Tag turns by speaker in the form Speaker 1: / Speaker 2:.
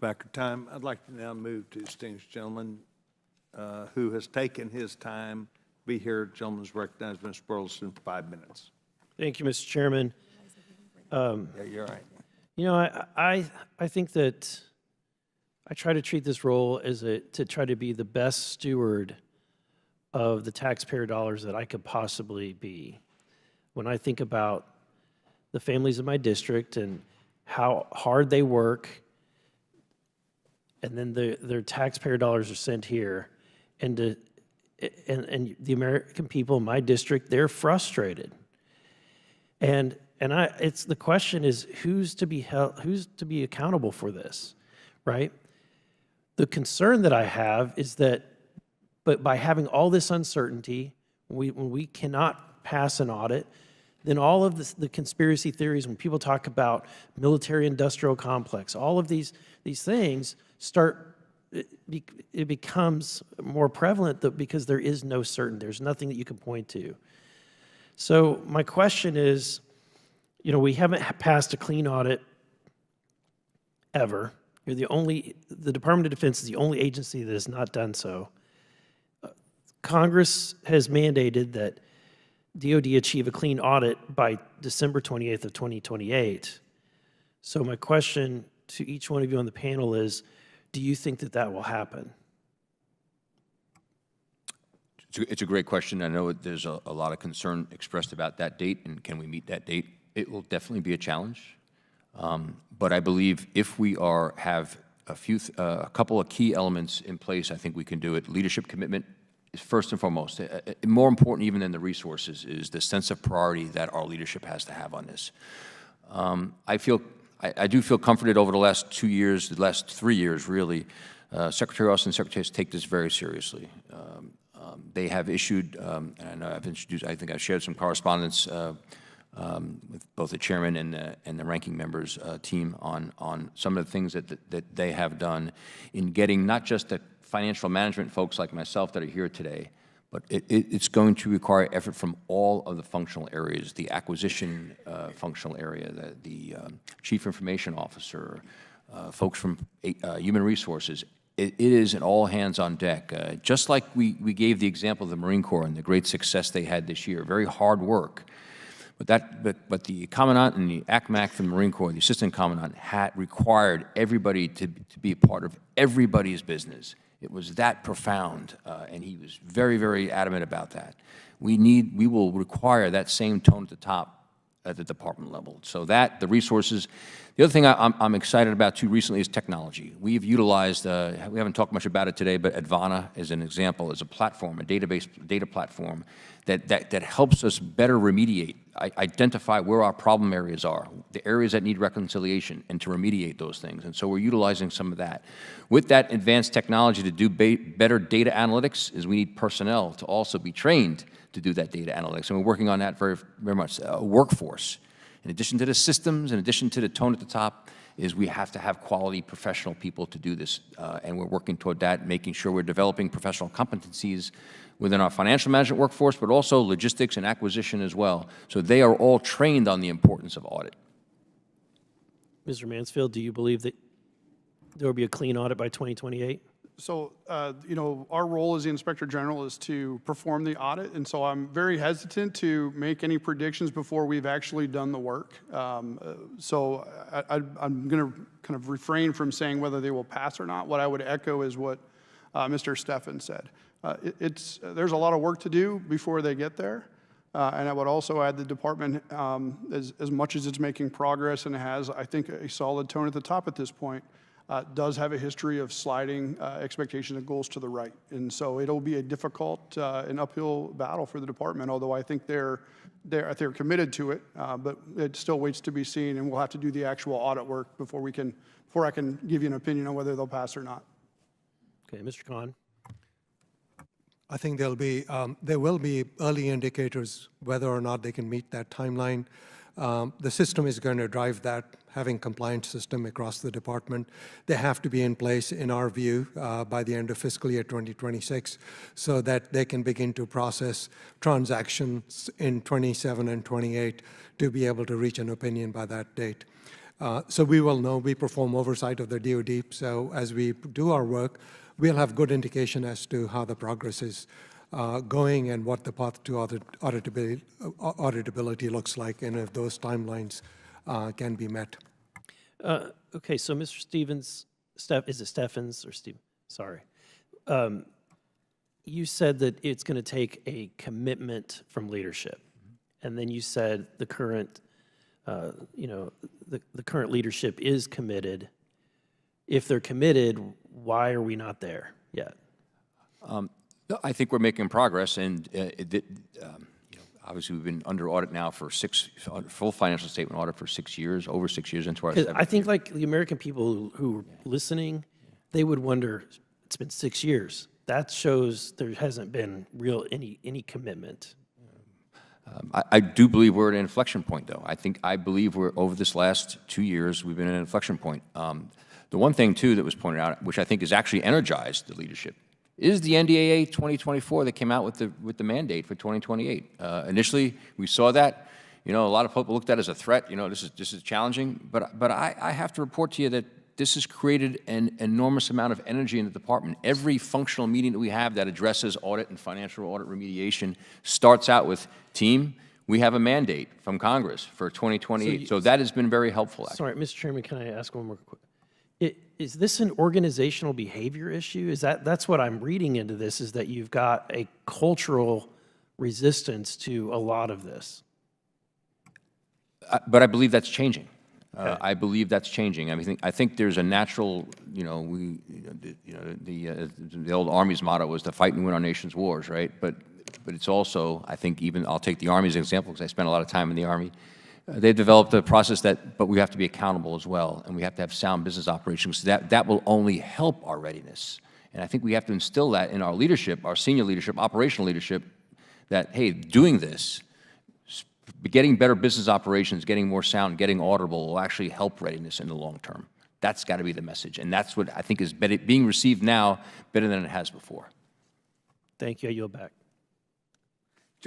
Speaker 1: back in time. I'd like to now move to distinguished gentleman who has taken his time to be here. Gentleman is recognized, Mr. Burlison, for 5 minutes.
Speaker 2: Thank you, Mr. Chairman.
Speaker 1: Yeah, you're right.
Speaker 2: You know, I think that I try to treat this role as to try to be the best steward of the taxpayer dollars that I could possibly be. When I think about the families in my district and how hard they work, and then their taxpayer dollars are sent here, and the American people in my district, they're frustrated. And it's the question is who's to be accountable for this, right? The concern that I have is that, but by having all this uncertainty, when we cannot pass an audit, then all of the conspiracy theories, when people talk about military-industrial complex, all of these things it becomes more prevalent because there is no certainty. There's nothing that you can point to. So my question is, you know, we haven't passed a clean audit ever. The Department of Defense is the only agency that has not done so. Congress has mandated that DOD achieve a clean audit by December 28th of 2028. So my question to each one of you on the panel is, do you think that will happen?
Speaker 3: It's a great question. I know there's a lot of concern expressed about that date, and can we meet that date? It will definitely be a challenge. But I believe if we have a couple of key elements in place, I think we can do it. Leadership commitment is first and foremost. More important even than the resources is the sense of priority that our leadership has to have on this. I do feel comforted over the last 2 years, the last 3 years really. Secretary Austin and Secretary take this very seriously. They have issued, and I know I think I've shared some correspondence with both the chairman and the ranking members team on some of the things that they have done in getting not just the financial management folks like myself that are here today, but it's going to require effort from all of the functional areas, the acquisition functional area, the chief information officer, folks from human resources. It is an all hands on deck. Just like we gave the example of the Marine Corps and the great success they had this year, very hard work. But the Commandant and the ACMAC from the Marine Corps, the Assistant Commandant, required everybody to be a part of everybody's business. It was that profound, and he was very, very adamant about that. We will require that same tone at the top at the department level. So the resources. The other thing I'm excited about too recently is technology. We've utilized, we haven't talked much about it today, but Advana is an example, is a platform, a data platform that helps us better remediate, identify where our problem areas are, the areas that need reconciliation, and to remediate those things. And so we're utilizing some of that. With that advanced technology to do better data analytics is we need personnel to also be trained to do that data analytics. And we're working on that very, very much. Workforce. In addition to the systems, in addition to the tone at the top, is we have to have quality professional people to do this. And we're working toward that, making sure we're developing professional competencies within our financial management workforce, but also logistics and acquisition as well. So they are all trained on the importance of audit.
Speaker 2: Mr. Mansfield, do you believe that there will be a clean audit by 2028?
Speaker 4: So, you know, our role as the Inspector General is to perform the audit, and so I'm very hesitant to make any predictions before we've actually done the work. So I'm going to kind of refrain from saying whether they will pass or not. What I would echo is what Mr. Steffen said. There's a lot of work to do before they get there. And I would also add the department, as much as it's making progress and has, I think, a solid tone at the top at this point, does have a history of sliding expectations and goals to the right. And so it'll be a difficult and uphill battle for the department, although I think they're committed to it, but it still waits to be seen, and we'll have to do the actual audit work before I can give you an opinion on whether they'll pass or not.
Speaker 2: Okay, Mr. Khan.
Speaker 5: I think there will be early indicators whether or not they can meet that timeline. The system is going to drive that, having compliance system across the department. They have to be in place, in our view, by the end of fiscal year 2026, so that they can begin to process transactions in 27 and 28 to be able to reach an opinion by that date. So we will know, we perform oversight of the DOD. So as we do our work, we'll have good indication as to how the progress is going and what the path to auditability looks like, and if those timelines can be met.
Speaker 2: Okay, so Mr. Stevens, is it Steffens or Steve? Sorry. You said that it's going to take a commitment from leadership. And then you said the current, the current leadership is committed. If they're committed, why are we not there yet?
Speaker 3: I think we're making progress, and obviously we've been under audit now for full financial statement audit for 6 years, over 6 years into our 7th
Speaker 2: I think
Speaker 3: year.
Speaker 2: like the American people who are listening, they would wonder, it's been 6 years. That shows there hasn't been any commitment.
Speaker 3: I do believe we're at an inflection point, though. I believe we're, over this last 2 years, we've been at an inflection point. The one thing, too, that was pointed out, which I think has actually energized the leadership, is the NDAA 2024 that came out with the mandate for 2028. Initially, we saw that. A lot of people looked at it as a threat. This is challenging. But I have to report to you that this has created an enormous amount of energy in the department. Every functional meeting that we have that addresses audit and financial audit remediation starts out with, team, we have a mandate from Congress for 2028. So that has been very helpful, actually.
Speaker 2: Sorry, Mr. Chairman, can I ask one more quick? Is this an organizational behavior issue? That's what I'm reading into this, is that you've got a cultural resistance to a lot of this.
Speaker 3: But I believe that's changing.
Speaker 2: Okay.
Speaker 3: I believe that's changing. I think there's a natural, the old Army's motto was to fight and win our nation's wars, right? But it's also, I think, even I'll take the Army as an example because I spent a lot of time in the Army. They've developed a process but we have to be accountable as well, and we have to have sound business operations. That will only help our readiness. And I think we have to instill that in our leadership, our senior leadership, operational leadership, that, hey, doing this, getting better business operations, getting more sound, getting audible will actually help readiness in the long term. That's got to be the message, and that's what I think is being received now better than it has before.
Speaker 2: Thank you. I yield back.